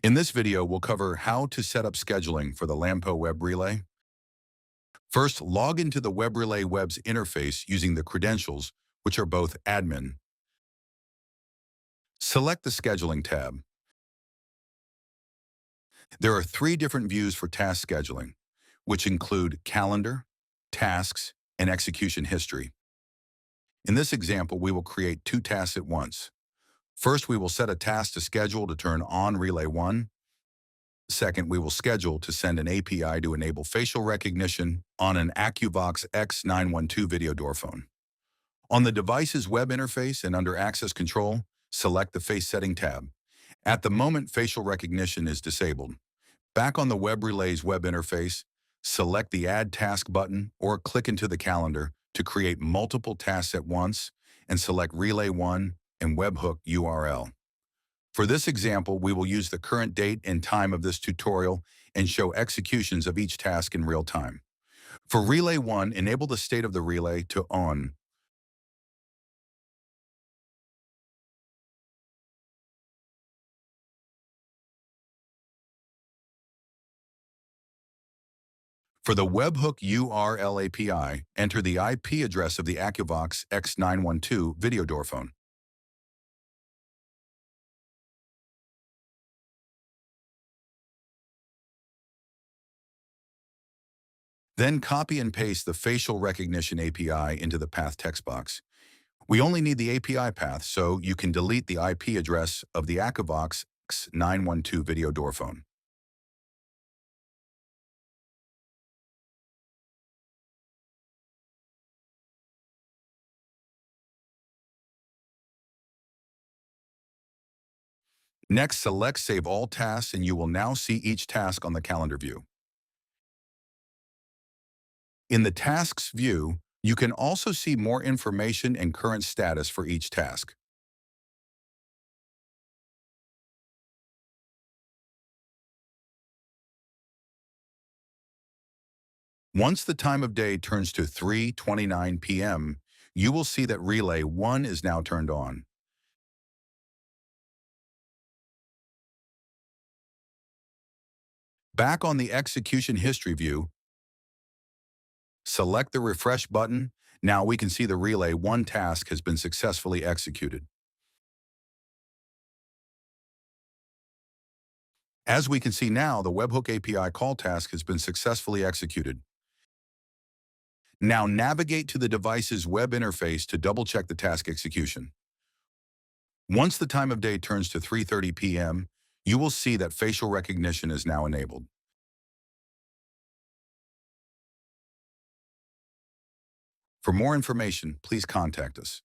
In this video, we'll cover how to set up scheduling for the LanPoE Web Relay. First, log into the Web Relay Web's interface using the credentials, which are both admin. Select the Scheduling tab. There are 3 different views for task scheduling, which include Calendar, Tasks, and Execution History. In this example, we will create 2 tasks at once. First, we will set a task to schedule to turn on Relay 1. Second, we will schedule to send an API to enable facial recognition on an AccuVox X912 video door phone. On the device's web interface and under Access Control, select the Face Setting tab. At the moment, facial recognition is disabled. Back on the Web Relay's web interface, select the Add Task button or click into the calendar to create multiple tasks at once and select Relay 1 and Webhook URL. For this example, we will use the current date and time of this tutorial and show executions of each task in real time. For Relay 1, enable the state of the relay to on. For the Webhook URL API, enter the IP address of the AccuVox X912 video door phone. Then copy and paste the facial recognition API into the path text box. We only need the API path, so you can delete the IP address of the AccuVox X912 video door phone. Next, select Save All Tasks, and you will now see each task on the calendar view. In the Tasks view, you can also see more information and current status for each task. Once the time of day turns to 3:29 p.m., you will see that Relay 1 is now turned on. Back on the Execution History view, select the Refresh button. Now we can see the Relay 1 task has been successfully executed. As we can see now, the Webhook API call task has been successfully executed. Now navigate to the device's web interface to double-check the task execution. Once the time of day turns to 3:30 p.m., you will see that facial recognition is now enabled. For more information, please contact us.